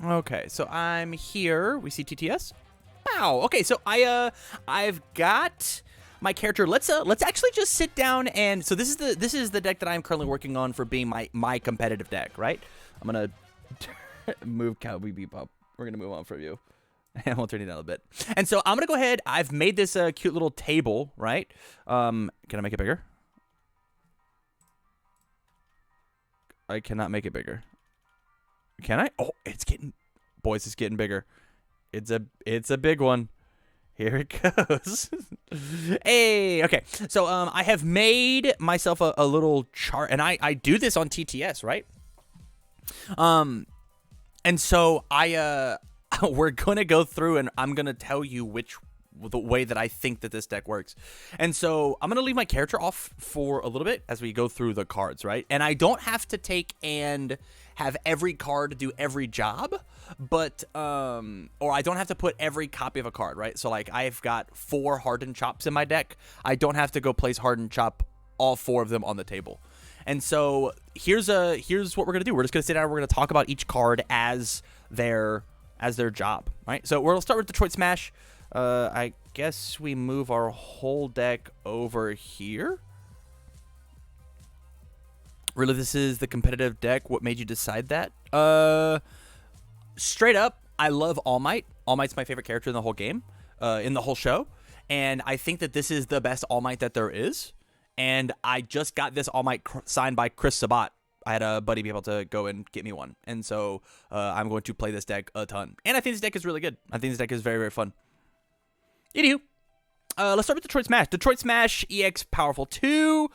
Okay, so I'm here. We see TTS. Wow. Okay, so I've got my character. Let's actually just sit down and so this is the deck that I'm currently working on for being my competitive deck, right? I'm gonna move Cowboy Bebop. We're gonna move on from you. And we'll turn it down a bit. And so I'm gonna go ahead. I've made this cute little table, right? Can I make it bigger? I cannot make it bigger. Can I? Oh, it's getting, boys, it's getting bigger. It's a big one. Here it goes. Hey, okay. So I have made myself a little chart, and I do this on TTS, right? And so we're gonna go through, and I'm gonna tell you the way that I think that this deck works. And so I'm gonna leave my character off for a little bit as we go through the cards, right? And I don't have to take and have every card do every job, but or I don't have to put every copy of a card, right? So like I've got 4 Hardened Chops in my deck. I don't have to go place Hardened Chop all 4 of them on the table. And so here's what we're gonna do. We're just gonna sit down and we're gonna talk about each card as their job, right? So we'll start with Detroit Smash. I guess we move our whole deck over here. Really, this is the competitive deck. What made you decide that? Straight up, I love All Might. All Might's my favorite character in the whole game, in the whole show. And I think that this is the best All Might that there is. And I just got this All Might signed by Chris Sabat. I had a buddy be able to go and get me one. And so I'm going to play this deck a ton. And I think this deck is really good. I think this deck is very, very fun. Anywho, let's start with Detroit Smash. Detroit Smash EX Powerful 2.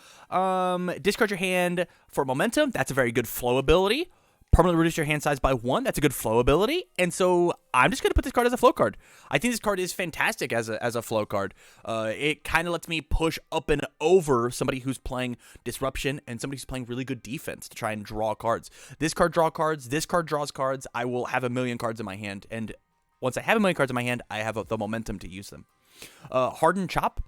Discard your hand for momentum. That's a very good flow ability. Permanently reduce your hand size by 1. That's a good flow ability. And so I'm just going to put this card as a flow card. I think this card is fantastic as a flow card. It kind of lets me push up and over somebody who's playing Disruption and somebody who's playing really good defense to try and draw cards. This card draws cards. This card draws cards. I will have 1 million cards in my hand. And once I have 1 million cards in my hand, I have the momentum to use them. Hardened Chop.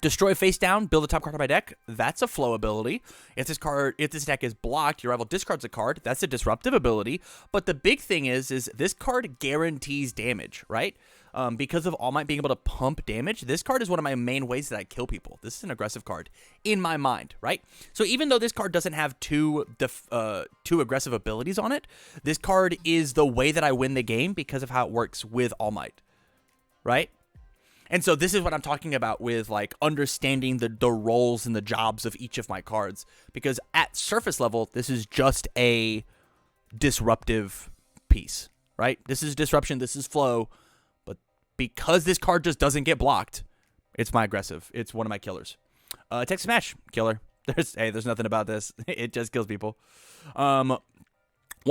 Destroy face down, build a top card on my deck. That's a flow ability. If this deck is blocked, your rival discards a card. That's a disruptive ability. But the big thing is this card guarantees damage, right? Because of All Might being able to pump damage, this card is one of my main ways that I kill people. This is an aggressive card in my mind, right? So even though this card doesn't have two aggressive abilities on it, this card is the way that I win the game because of how it works with All Might, right? And so this is what I'm talking about with like understanding the roles and the jobs of each of my cards. Because at surface level, this is just a disruptive piece, right? This is disruption, this is flow. But because this card just doesn't get blocked, it's my aggressive. It's one of my killers. Text Smash, killer. There's nothing about this. It just kills people. 1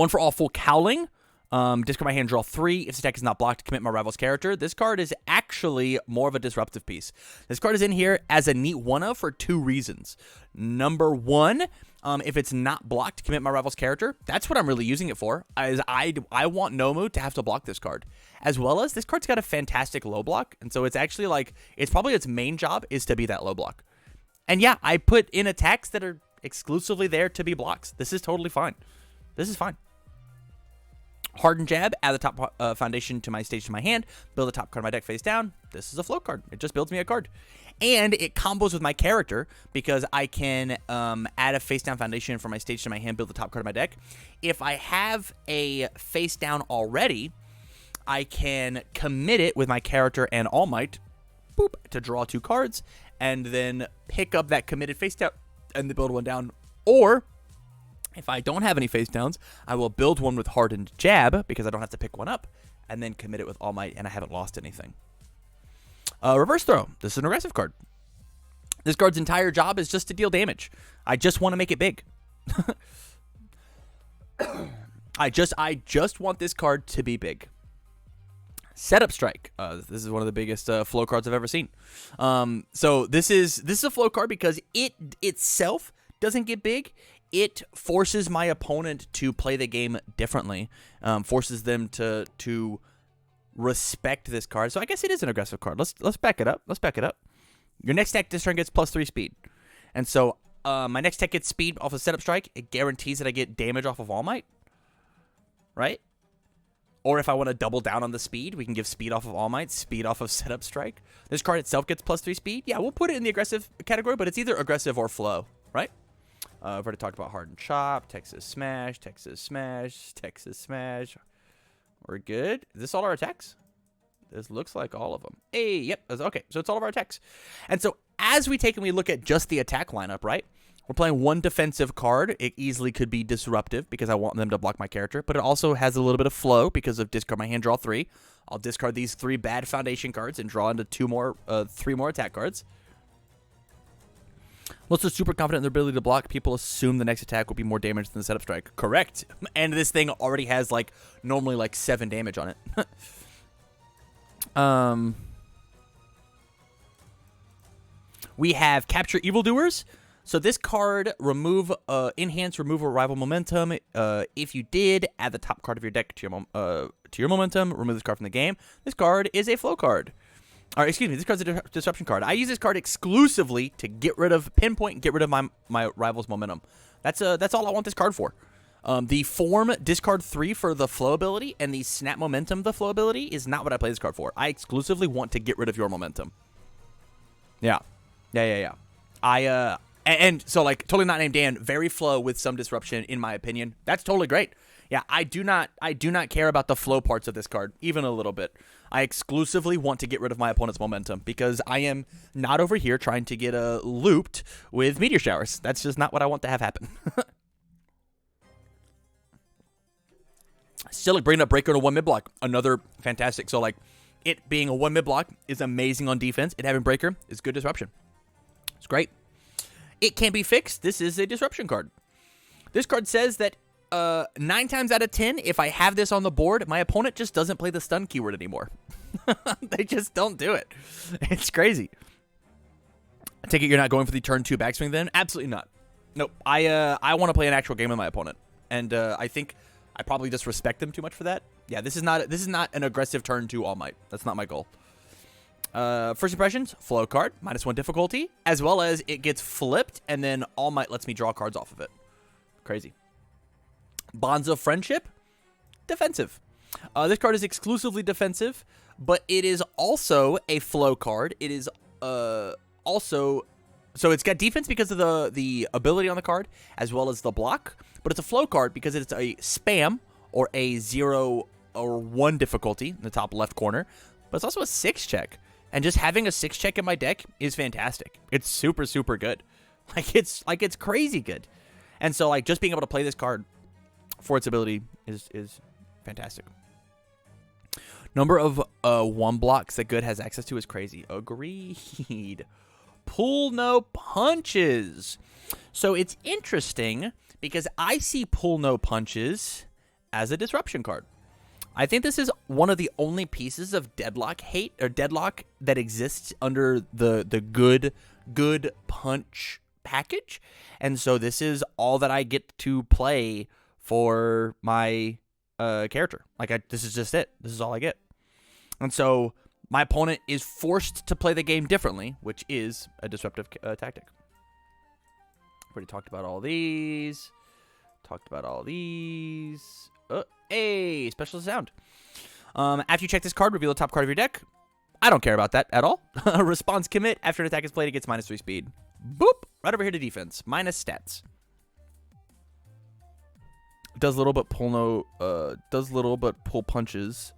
for all, full Cowling. Discard my hand, draw 3. If this deck is not blocked, commit my rival's character. This card is actually more of a disruptive piece. This card is in here as a neat one-of for 2 reasons. Number 1, if it's not blocked, commit my rival's character. That's what I'm really using it for. As I want Nomu to have to block this card. As well as this card's got a fantastic low block. And so it's actually like, it's probably its main job is to be that low block. And yeah, I put in attacks that are exclusively there to be blocks. This is totally fine. This is fine. Hardened Jab, add the top foundation to my stage to my hand, build a top card of my deck face down. This is a flow card. It just builds me a card. And it combos with my character because I can add a face down foundation from my stage to my hand, build the top card of my deck. If I have a face down already, I can commit it with my character and All Might, boop, to draw 2 cards, and then pick up that committed face down and then build one down. Or if I don't have any face downs, I will build one with Hardened Jab because I don't have to pick one up, and then commit it with All Might, and I haven't lost anything. Reverse Throw. This is an aggressive card. This card's entire job is just to deal damage. I just want to make it big. I just want this card to be big. Setup Strike. This is one of the biggest flow cards I've ever seen. So this is a flow card because it itself doesn't get big. It forces my opponent to play the game differently, forces them to respect this card. So I guess it is an aggressive card. Let's back it up. Let's back it up. Your next tech this turn gets +3 speed, and so my next tech gets speed off of Setup Strike. It guarantees that I get damage off of All Might, right? Or if I want to double down on the speed, we can give speed off of All Might, speed off of Setup Strike. This card itself gets +3 speed. Yeah, we'll put it in the aggressive category, but it's either aggressive or flow, right? I've already talked about Hardened Chop, Texas Smash, Texas Smash, Texas Smash. We're good. Is this all our attacks? This looks like all of them. Hey, yep. Okay, so it's all of our attacks. And so as we take and we look at just the attack lineup, right? We're playing one defensive card. It easily could be disruptive because I want them to block my character, but it also has a little bit of flow because of discard my hand, draw 3. I'll discard these 3 bad foundation cards and draw into 3 more attack cards. Unless they're super confident in their ability to block, people assume the next attack will be more damage than the setup strike. Correct. And this thing already has like normally like 7 damage on it. We have Capture Evildoers. So this card, enhance removal rival momentum. If you did, add the top card of your deck to your momentum. Remove this card from the game. This card is a flow card. Or excuse me, this card's a disruption card. I use this card exclusively to pinpoint and get rid of my rival's momentum. That's all I want this card for. The form discard 3 for the flow ability and the snap momentum the flow ability is not what I play this card for. I exclusively want to get rid of your momentum. Yeah. And so like totally not named Dan, very flow with some disruption in my opinion. That's totally great. Yeah, I do not care about the flow parts of this card even a little bit. I exclusively want to get rid of my opponent's momentum because I am not over here trying to get looped with meteor showers. That's just not what I want to have happen. Still like bringing up Breaker to 1 mid block, another fantastic. So like it being a 1 mid block is amazing on defense. It having Breaker is good disruption. It's great. It can be fixed. This is a disruption card. This card says that 9 times out of 10, if I have this on the board, my opponent just doesn't play the stun keyword anymore. They just don't do it. It's crazy. I take it you're not going for the turn 2 backswing then? Absolutely not. Nope. I want to play an actual game with my opponent, and I think I probably just respect them too much for that. Yeah, this is not an aggressive turn 2 All Might. That's not my goal. First impressions, flow card, -1 difficulty, as well as it gets flipped, and then All Might lets me draw cards off of it. Crazy. Bonds of Friendship, defensive. This card is exclusively defensive, but it is also a flow card. It is also, so it's got defense because of the ability on the card, as well as the block, but it's a flow card because it's a spam or a 0 or 1 difficulty in the top left corner, but it's also a 6 check. And just having a 6 check in my deck is fantastic. It's super, super good. It's crazy good. And so like just being able to play this card for its ability is fantastic. Number of 1 blocks that good has access to is crazy. Agreed. Pull no punches. So it's interesting because I see pull no punches as a disruption card. I think this is one of the only pieces of deadlock that exists under the good punch package. And so this is all that I get to play for my character. This is just it. This is all I get. And so my opponent is forced to play the game differently, which is a disruptive tactic. Already talked about all these. Hey, special sound. After you check this card, reveal the top card of your deck. I don't care about that at all. Response commit. After an attack is played, it gets -3 speed. Boop. Right over here to defense. Minus stats. Does little but pull punches,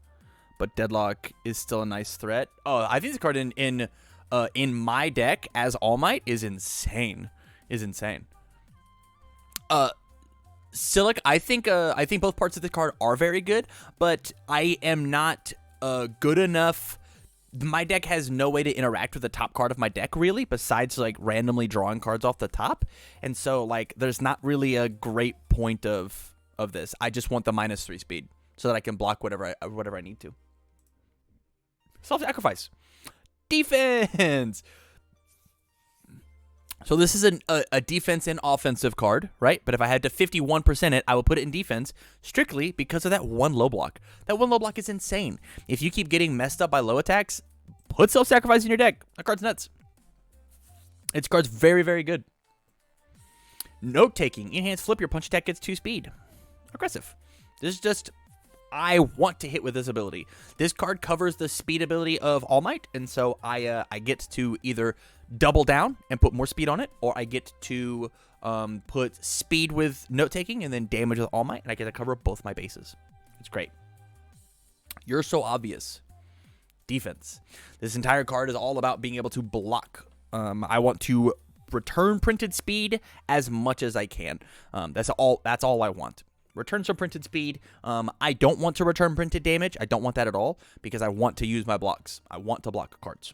but deadlock is still a nice threat. Oh, I think this card in my deck as All Might is insane. Silic, I think both parts of the card are very good, but I am not good enough. My deck has no way to interact with the top card of my deck really, besides like randomly drawing cards off the top, and so like there's not really a great point of this. I just want the -3 speed so that I can block whatever I need to. Self-sacrifice, defense. So this is a defense and offensive card, right? But if I had to 51% it, I will put it in defense strictly because of that 1 low block. That 1 low block is insane. If you keep getting messed up by low attacks, put self-sacrifice in your deck. That card's nuts. Its card's very, very good. Note-taking. Enhance flip. Your punch attack gets 2 speed. Aggressive. This is just... I want to hit with this ability. This card covers the speed ability of All Might, and so I get to either double down and put more speed on it, or I get to put speed with note-taking and then damage with All Might, and I get to cover both my bases. It's great. You're so obvious. Defense. This entire card is all about being able to block. I want to return printed speed as much as I can. That's all I want. Return some printed speed. I don't want to return printed damage. I don't want that at all because I want to use my blocks. I want to block cards.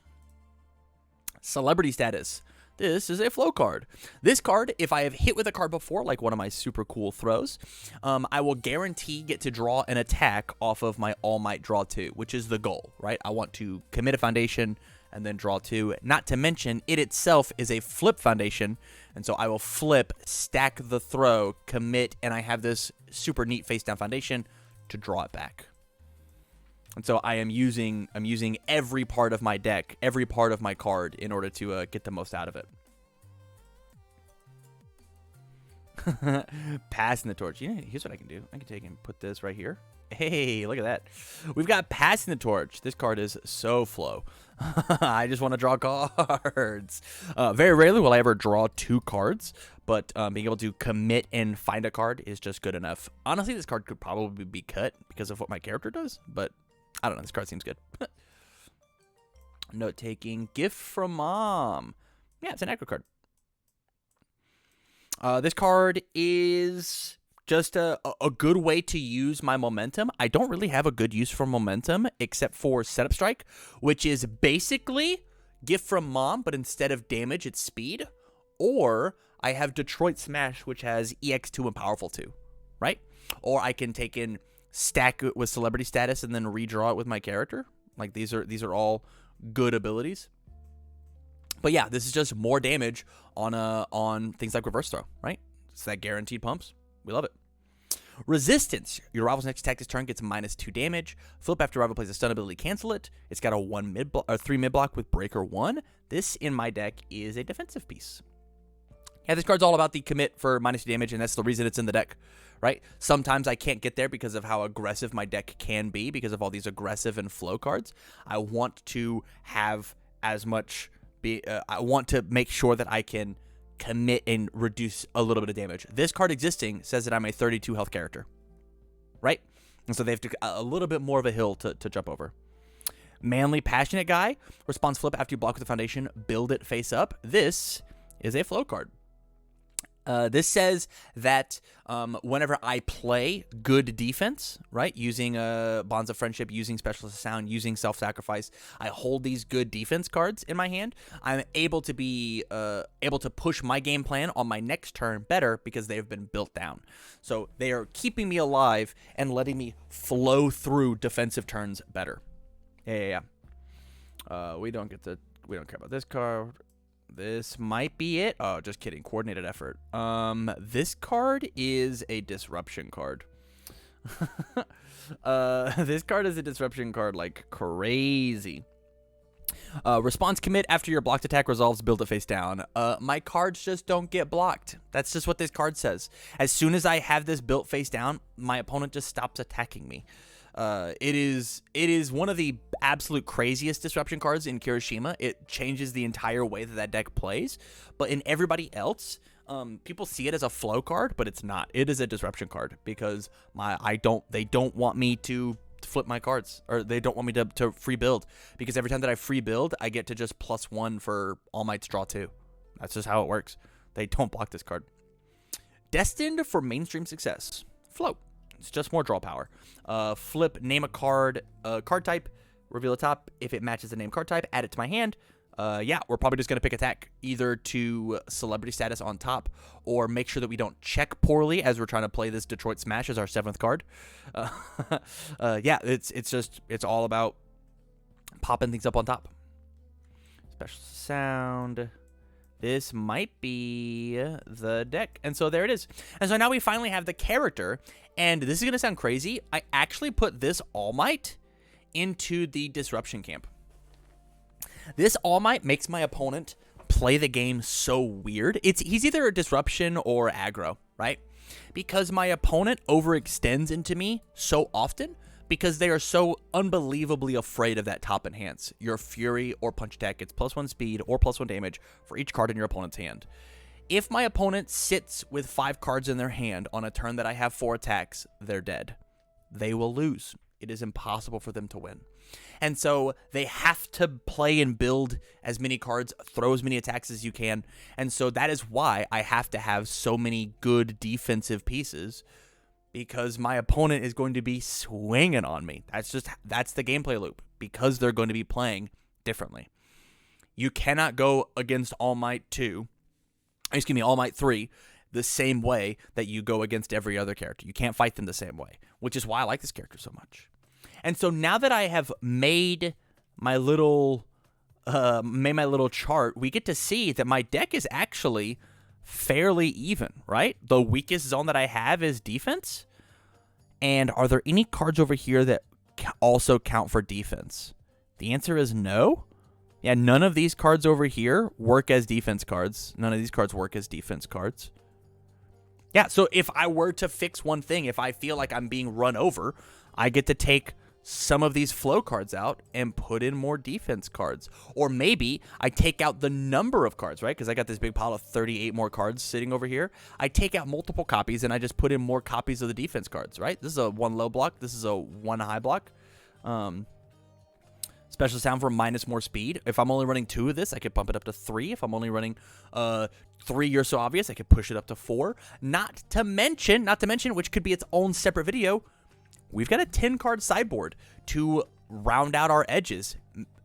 Celebrity status. This is a flow card. This card, if I have hit with a card before, like one of my super cool throws, I will guarantee get to draw an attack off of my All Might draw 2, which is the goal, right? I want to commit a foundation and then draw 2. Not to mention, it itself is a flip foundation, and so I will flip, stack the throw, commit, and I have this super neat face-down foundation to draw it back. And so I'm using every part of my deck, every part of my card in order to get the most out of it. Passing the torch. You know, here's what I can do. I can take and put this right here. Hey, look at that. We've got passing the torch. This card is so flow. I just want to draw cards. Very rarely will I ever draw 2 cards, but being able to commit and find a card is just good enough. Honestly, this card could probably be cut because of what my character does, but I don't know. This card seems good. Note-taking. Gift from Mom. Yeah, it's an aggro card. This card is just a good way to use my momentum. I don't really have a good use for momentum except for Setup Strike, which is basically Gift from Mom, but instead of damage, it's speed. Or I have Detroit Smash, which has EX2 and Powerful 2, right? Or I can take in stack it with celebrity status and then redraw it with my character. Like these are all good abilities. But yeah, this is just more damage on things like reverse throw, right? It's that guaranteed pumps. We love it. Resistance. Your rival's next attack this turn gets -2 damage. Flip after rival plays a stun ability, cancel it. It's got a 3 mid block with breaker 1. This in my deck is a defensive piece. Yeah, this card's all about the commit for -2 damage, and that's the reason it's in the deck, right? Sometimes I can't get there because of how aggressive my deck can be, because of all these aggressive and flow cards. I want to have as much... I want to make sure that I can commit and reduce a little bit of damage. This card existing says that I'm a 32 health character, right? And so they have to a little bit more of a hill to jump over. Manly Passionate Guy. Response flip after you block with the foundation. Build it face up. This is a flow card. This says that whenever I play good defense, right, using Bonds of Friendship, using Specialist of Sound, using Self-Sacrifice, I hold these good defense cards in my hand. I'm able to be able to push my game plan on my next turn better because they have been built down. So they are keeping me alive and letting me flow through defensive turns better. Yeah. We don't care about this card. This might be it. Oh, just kidding. Coordinated effort. This card is a disruption card. This card is a disruption card like crazy. Response commit after your blocked attack resolves, build it face down. My cards just don't get blocked. That's just what this card says. As soon as I have this built face down, my opponent just stops attacking me. It is one of the absolute craziest disruption cards in Kirishima. It changes the entire way that deck plays. But in everybody else, people see it as a flow card, but it's not. It is a disruption card because they don't want me to flip my cards, or they don't want me to free build, because every time that I free build, I get to just +1 for All Might's draw 2. That's just how it works. They don't block this card. Destined for mainstream success. Float. It's just more draw power. Flip, name a card type, reveal the top. If it matches the name card type, add it to my hand. Yeah, we're probably just going to pick attack, either to celebrity status on top, or make sure that we don't check poorly as we're trying to play this Detroit Smash as our 7th card. Yeah, it's all about popping things up on top. Special sound. This might be the deck. And so there it is. And so now we finally have the character. And this is going to sound crazy. I actually put this All Might into the disruption camp. This All Might makes my opponent play the game so weird. He's either a disruption or aggro, right? Because my opponent overextends into me so often, because they are so unbelievably afraid of that top enhance. Your Fury or Punch attack gets +1 speed or +1 damage for each card in your opponent's hand. If my opponent sits with 5 cards in their hand on a turn that I have 4 attacks, they're dead. They will lose. It is impossible for them to win. And so they have to play and build as many cards, throw as many attacks as you can. And so that is why I have to have so many good defensive pieces, because my opponent is going to be swinging on me. That's the gameplay loop, because they're going to be playing differently. You cannot go against All Might 3 the same way that you go against every other character. You can't fight them the same way, which is why I like this character so much. And so now that I have made my little chart, we get to see that my deck is actually fairly even, right? The weakest zone that I have is defense. And are there any cards over here that also count for defense? The answer is no. Yeah, none of these cards over here work as defense cards. None of these cards work as defense cards. Yeah, so if I were to fix one thing, if I feel like I'm being run over, I get to take some of these flow cards out and put in more defense cards. Or maybe I take out the number of cards, right? Because I got this big pile of 38 more cards sitting over here. I take out multiple copies and I just put in more copies of the defense cards, right? This is a 1 low block. This is a 1 high block. Special sound for minus more speed. If I'm only running 2 of this, I could bump it up to 3. If I'm only running 3, you're so obvious, I could push it up to 4. Not to mention, which could be its own separate video, we've got a 10-card sideboard to round out our edges.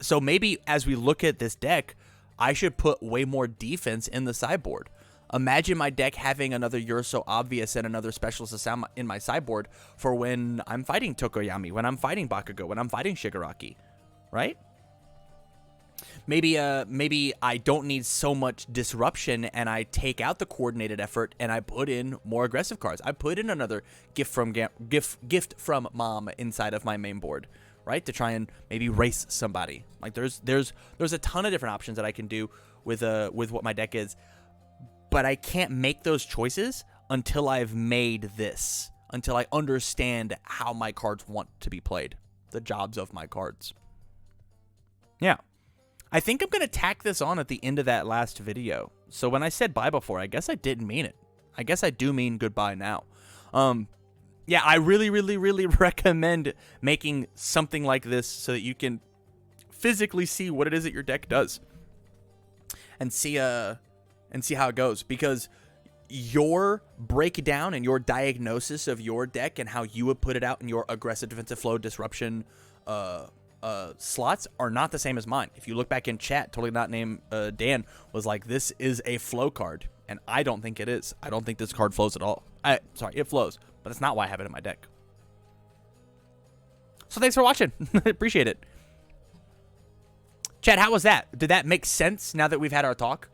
So maybe as we look at this deck, I should put way more defense in the sideboard. Imagine my deck having another You're So Obvious and another Specialist Sound in my sideboard for when I'm fighting Tokoyami, when I'm fighting Bakugo, when I'm fighting Shigaraki, right? Maybe I don't need so much disruption and I take out the coordinated effort and I put in more aggressive cards. I put in another gift from mom inside of my main board, right? To try and maybe race somebody. Like there's a ton of different options that I can do with what my deck is, but I can't make those choices until I've made this, until I understand how my cards want to be played, the jobs of my cards. Yeah. I think I'm going to tack this on at the end of that last video. So when I said bye before, I guess I didn't mean it. I guess I do mean goodbye now. Yeah, I really, really, really recommend making something like this so that you can physically see what it is that your deck does. And see how it goes. Because your breakdown and your diagnosis of your deck and how you would put it out in your aggressive defensive flow disruption slots are not the same as mine. If you look back in chat, totally not named Dan was like, this is a flow card, and I don't think it is. I don't think this card flows at all. Sorry, it flows, but that's not why I have it in my deck. So thanks for watching. Appreciate it. Chat, how was that? Did that make sense now that we've had our talk?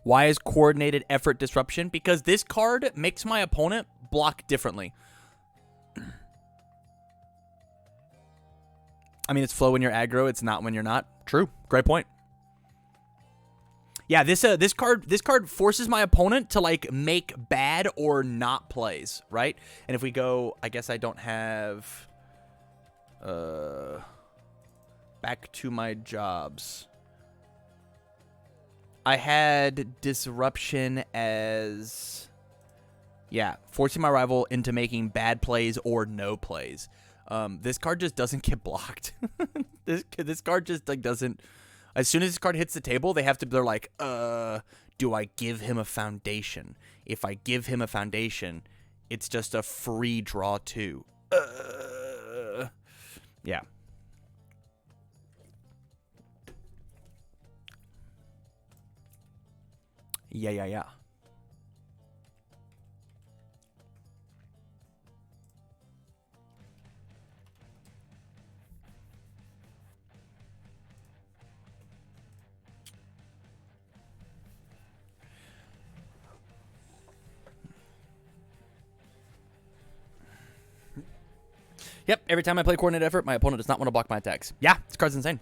Why is coordinated effort disruption? Because this card makes my opponent block differently. I mean, it's flow when you're aggro. It's not when you're not. True. Great point. Yeah, this card forces my opponent to like make bad or not plays, right? And if we go, I guess I don't have back to my jobs. I had disruption as, yeah, forcing my rival into making bad plays or no plays. This card just doesn't get blocked. This card just like doesn't. As soon as this card hits the table, they're like, do I give him a foundation? If I give him a foundation, it's just a free draw too. Yeah. Yeah. Yep, every time I play coordinated effort, my opponent does not want to block my attacks. Yeah, this card's insane.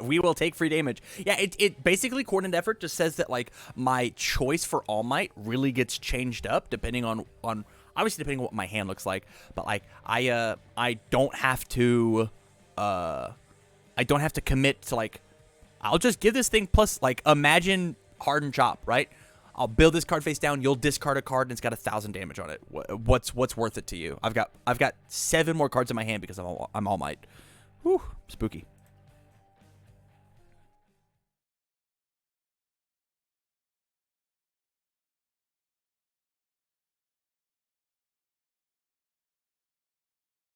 We will take free damage. Yeah, it basically coordinated effort just says that like my choice for All Might really gets changed up depending on obviously depending on what my hand looks like. But like I don't have to commit to like I'll just give this thing plus like imagine Hardened Chop, right? I'll build this card face down. You'll discard a card, and it's got 1,000 damage on it. What's worth it to you? I've got 7 more cards in my hand because I'm All Might. Whew, spooky.